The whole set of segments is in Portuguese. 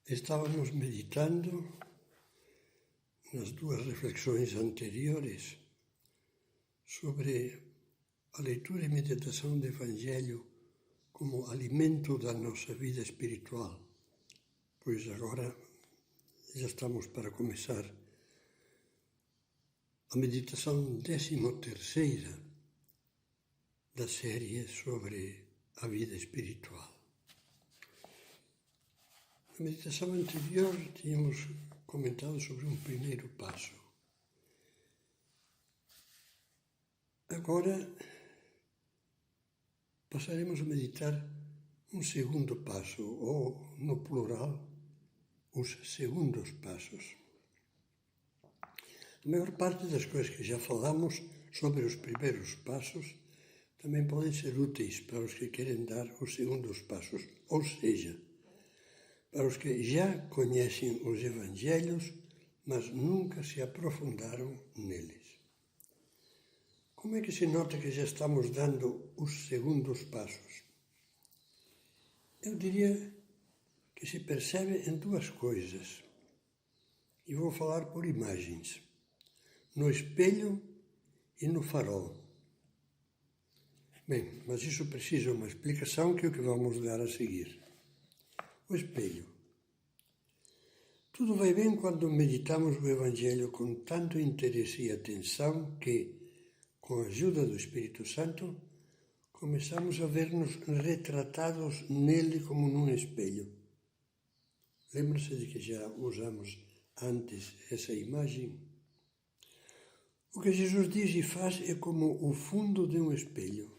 Estávamos meditando nas duas reflexões anteriores sobre a leitura e meditação do Evangelho como alimento da nossa vida espiritual, pois agora já estamos para começar a meditação 13ª da série sobre a vida espiritual. Na meditação anterior tínhamos comentado sobre um primeiro passo. Agora passaremos a meditar um segundo passo, ou, no plural, os segundos passos. A maior parte das coisas que já falamos sobre os primeiros passos também podem ser úteis para os que querem dar os segundos passos, ou seja, para os que já conhecem os Evangelhos, mas nunca se aprofundaram neles. Como é que se nota que já estamos dando os segundos passos? Eu diria que se percebe em duas coisas, e vou falar por imagens, no espelho e no farol. Bem, mas isso precisa de uma explicação que é o que vamos dar a seguir. O espelho. Tudo vai bem quando meditamos o Evangelho com tanto interesse e atenção que, com a ajuda do Espírito Santo, começamos a ver-nos retratados nele como num espelho. Lembra-se de que já usamos antes essa imagem? O que Jesus diz e faz é como o fundo de um espelho,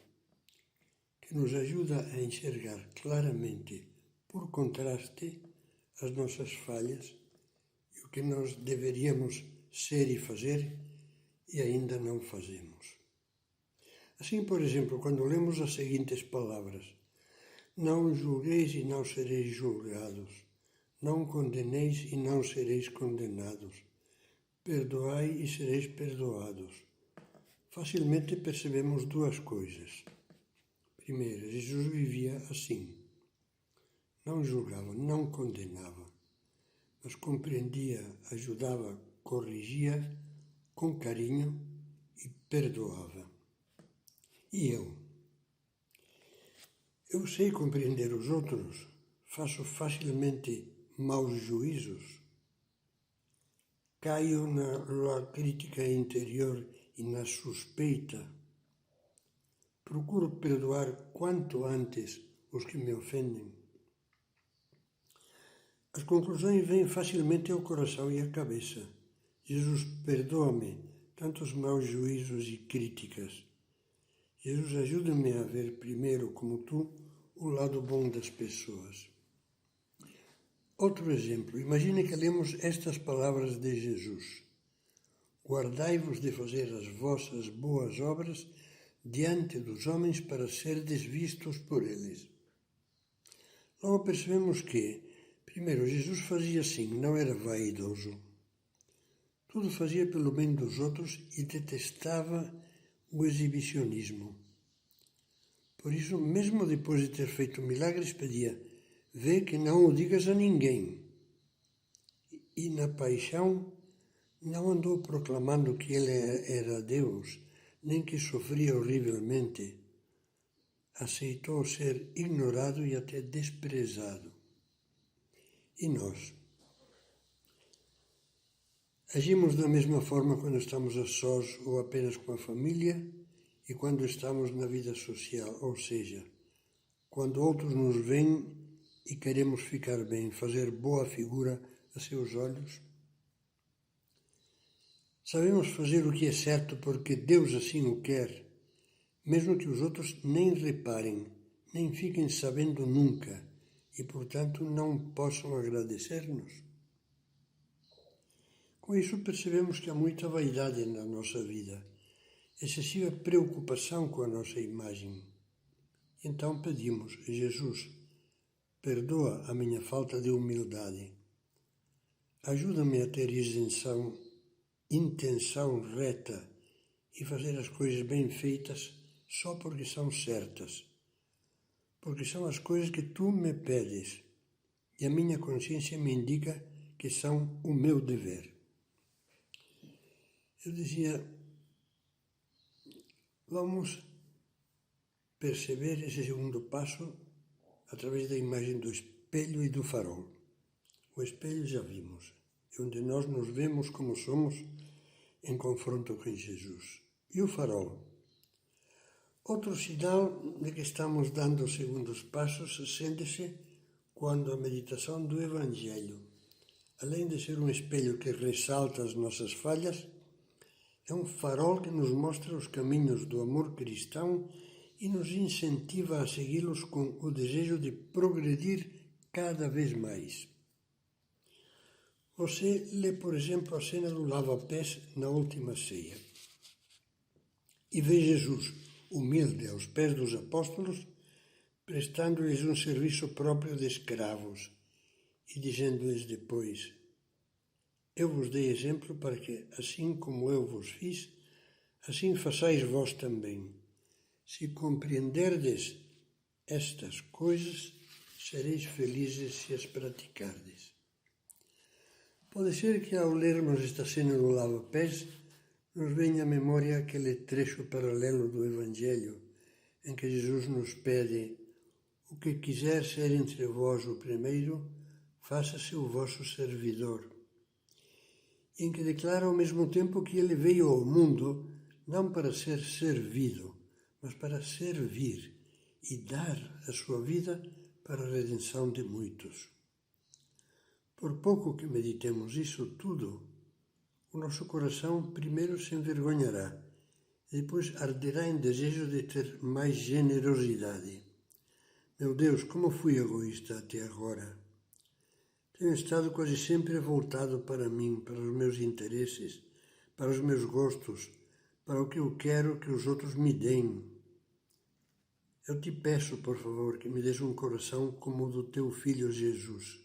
que nos ajuda a enxergar claramente, por contraste, as nossas falhas e o que nós deveríamos ser e fazer e ainda não fazemos. Assim, por exemplo, quando lemos as seguintes palavras: não julgueis e não sereis julgados, não condeneis e não sereis condenados, perdoai e sereis perdoados. Facilmente percebemos duas coisas. Primeiro, Jesus vivia assim. Não julgava, não condenava, mas compreendia, ajudava, corrigia com carinho e perdoava. E eu? Eu sei compreender os outros, faço facilmente maus juízos, caio na crítica interior e na suspeita, procuro perdoar quanto antes os que me ofendem. As conclusões vêm facilmente ao coração e à cabeça. Jesus, perdoa-me tantos maus juízos e críticas. Jesus, ajuda-me a ver primeiro, como tu, o lado bom das pessoas. Outro exemplo. Imagine que lemos estas palavras de Jesus: guardai-vos de fazer as vossas boas obras diante dos homens para serdes vistos por eles. Logo percebemos que, primeiro, Jesus fazia assim, não era vaidoso. Tudo fazia pelo bem dos outros e detestava o exibicionismo. Por isso, mesmo depois de ter feito milagres, pedia: vê que não o digas a ninguém. E na paixão, não andou proclamando que ele era Deus, nem que sofria horrivelmente. Aceitou ser ignorado e até desprezado. E nós? Agimos da mesma forma quando estamos a sós ou apenas com a família e quando estamos na vida social, ou seja, quando outros nos veem e queremos ficar bem, fazer boa figura a seus olhos. Sabemos fazer o que é certo porque Deus assim o quer, mesmo que os outros nem reparem, nem fiquem sabendo nunca e, portanto, não possam agradecer-nos. Com isso percebemos que há muita vaidade na nossa vida, excessiva preocupação com a nossa imagem. Então pedimos: Jesus, perdoa a minha falta de humildade. Ajuda-me a ter intenção reta e fazer as coisas bem feitas só porque são certas, porque são as coisas que tu me pedes, e a minha consciência me indica que são o meu dever. Eu dizia, vamos perceber esse segundo passo através da imagem do espelho e do farol. O espelho já vimos, é onde nós nos vemos como somos em confronto com Jesus. E o farol? Outro sinal de que estamos dando os segundos passos sente-se quando a meditação do Evangelho, além de ser um espelho que ressalta as nossas falhas, é um farol que nos mostra os caminhos do amor cristão e nos incentiva a segui-los com o desejo de progredir cada vez mais. Você lê, por exemplo, a cena do lava-pés na última ceia e vê Jesus, humilde aos pés dos apóstolos, prestando-lhes um serviço próprio de escravos e dizendo-lhes depois: eu vos dei exemplo para que, assim como eu vos fiz, assim façais vós também. Se compreenderdes estas coisas, sereis felizes se as praticardes. Pode ser que ao lermos esta cena do lava-pés, nos venha à memória aquele trecho paralelo do Evangelho, em que Jesus nos pede: o que quiser ser entre vós o primeiro, faça-se o vosso servidor. Em que declara ao mesmo tempo que ele veio ao mundo não para ser servido, mas para servir e dar a sua vida para a redenção de muitos. Por pouco que meditemos isso tudo, o nosso coração primeiro se envergonhará e depois arderá em desejo de ter mais generosidade. Meu Deus, como fui egoísta até agora! Tenho estado quase sempre voltado para mim, para os meus interesses, para os meus gostos, para o que eu quero que os outros me deem. Eu te peço, por favor, que me des um coração como o do teu Filho Jesus,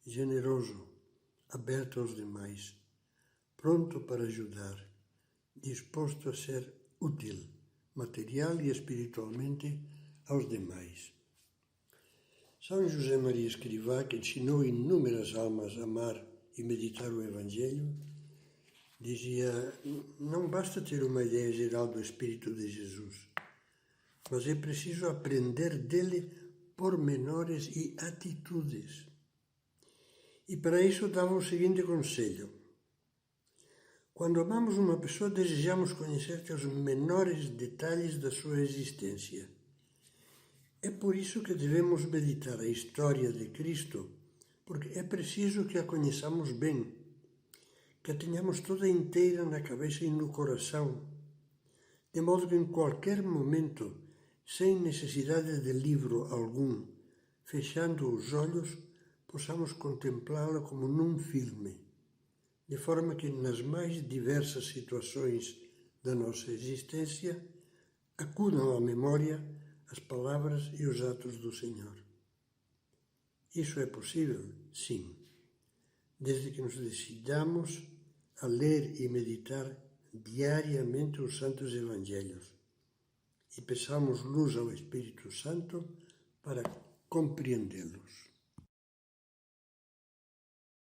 generoso, aberto aos demais, pronto para ajudar, disposto a ser útil, material e espiritualmente, aos demais. São José Maria Escrivá, que ensinou inúmeras almas a amar e meditar o Evangelho, dizia: não basta ter uma ideia geral do Espírito de Jesus, mas é preciso aprender dele pormenores e atitudes. E para isso dava o seguinte conselho: quando amamos uma pessoa, desejamos conhecer os menores detalhes da sua existência. É por isso que devemos meditar a história de Cristo, porque é preciso que a conheçamos bem, que a tenhamos toda inteira na cabeça e no coração, de modo que em qualquer momento, sem necessidade de livro algum, fechando os olhos, possamos contemplá-la como num filme, de forma que nas mais diversas situações da nossa existência acudam à memória as palavras e os atos do Senhor. Isso é possível? Sim, desde que nos decidamos a ler e meditar diariamente os Santos Evangelhos e peçamos luz ao Espírito Santo para compreendê-los.